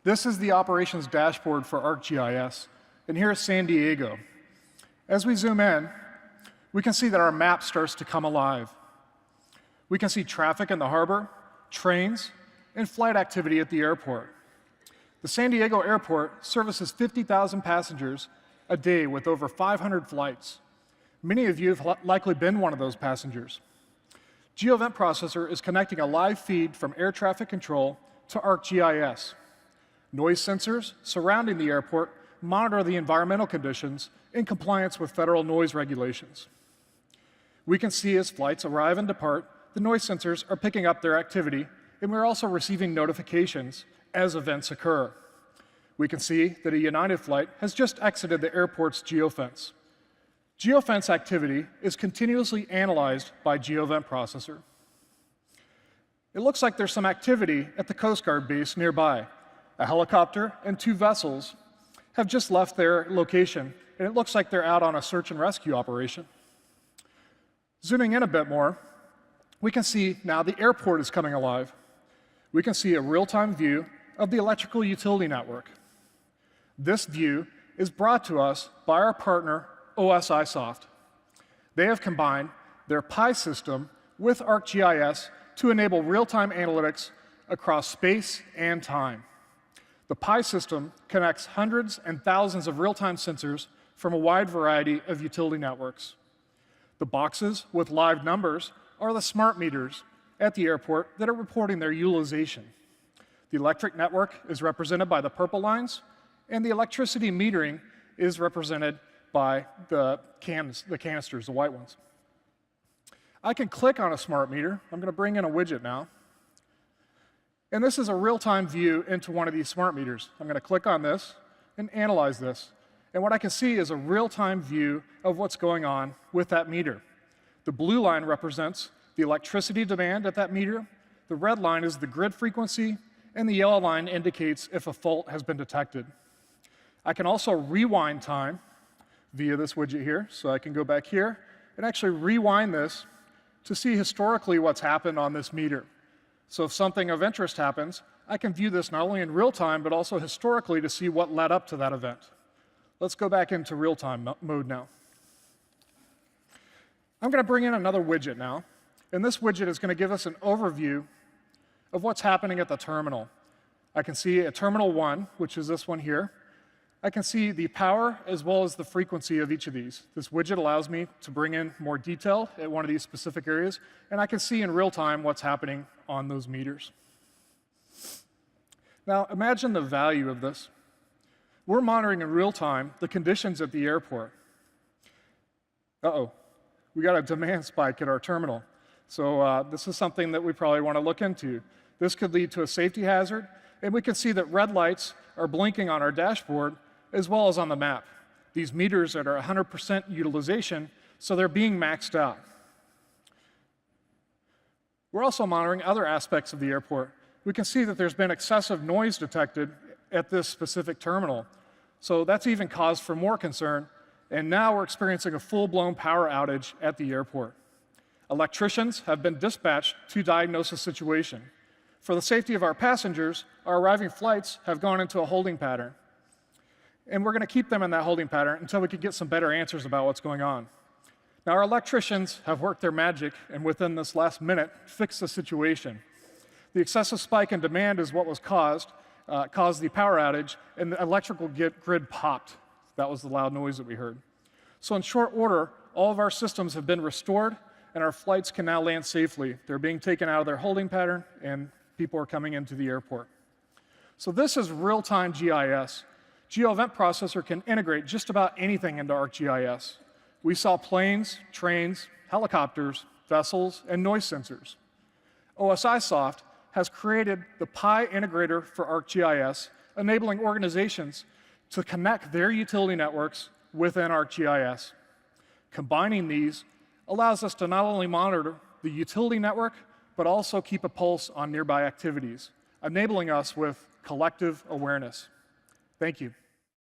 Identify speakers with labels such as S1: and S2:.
S1: This is the operations dashboard for ArcGIS, and here's San Diego. As we zoom in, we can see that our map starts to come alive. We can see traffic in the harbor, trains, and flight activity at the airport. The San Diego airport services 50,000 passengers a day with over 500 flights. Many of you have likely been one of those passengers. GeoEvent Processor is connecting a live feed from air traffic control to ArcGIS. Noise sensors surrounding the airport monitor the environmental conditions in compliance with federal noise regulations. We can see as flights arrive and depart, the noise sensors are picking up their activity, and we're also receiving notifications as events occur. We can see that a United flight has just exited the airport's geofence. Geofence activity is continuously analyzed by GeoEvent Processor. It looks like there's some activity at the Coast Guard base nearby. A helicopter and 2 vessels have just left their location, and it looks like they're out on a search and rescue operation. Zooming in a bit more, we can see now the airport is coming alive. We can see a real-time view of the electrical utility network. This view is brought to us by our partner, OSIsoft. They have combined their Pi system with ArcGIS to enable real-time analytics across space and time. The Pi system connects hundreds and thousands of real-time sensors from a wide variety of utility networks. The boxes with live numbers are the smart meters at the airport that are reporting their utilization. The electric network is represented by the purple lines, and the electricity metering is represented by the canisters, the white ones. I can click on a smart meter. I'm going to bring in a widget now. And this is a real-time view into one of these smart meters. I'm going to click on this and analyze this. And what I can see is a real-time view of what's going on with that meter. The blue line represents the electricity demand at that meter. The red line is the grid frequency, and the yellow line indicates if a fault has been detected. I can also rewind time via this widget here. So I can go back here and actually rewind this to see historically what's happened on this meter. So if something of interest happens, I can view this not only in real time, but also historically to see what led up to that event. Let's go back into real-time mode now. I'm going to bring in another widget now. And this widget is going to give us an overview of what's happening at the terminal. I can see a terminal 1, which is this one here. I can see the power as well as the frequency of each of these. This widget allows me to bring in more detail at one of these specific areas, and I can see in real time what's happening on those meters. Now, imagine the value of this. We're monitoring in real time the conditions at the airport. Uh-oh, we got a demand spike at our terminal. So this is something that we probably want to look into. This could lead to a safety hazard, and we can see that red lights are blinking on our dashboard as well as on the map. These meters are at 100% utilization, so they're being maxed out. We're also monitoring other aspects of the airport. We can see that there's been excessive noise detected at this specific terminal. So that's even cause for more concern, and now we're experiencing a full-blown power outage at the airport. Electricians have been dispatched to diagnose the situation. For the safety of our passengers, our arriving flights have gone into a holding pattern. And we're going to keep them in that holding pattern until we can get some better answers about what's going on. Now, our electricians have worked their magic, and within this last minute, fixed the situation. The excessive spike in demand is what was caused the power outage, and the electrical grid popped. That was the loud noise that we heard. So in short order, all of our systems have been restored, and our flights can now land safely. They're being taken out of their holding pattern, and people are coming into the airport. So this is real-time GIS. GeoEvent Processor can integrate just about anything into ArcGIS. We saw planes, trains, helicopters, vessels, and noise sensors. OSIsoft has created the Pi integrator for ArcGIS, enabling organizations to connect their utility networks within ArcGIS. Combining these allows us to not only monitor the utility network, but also keep a pulse on nearby activities, enabling us with collective awareness. Thank you.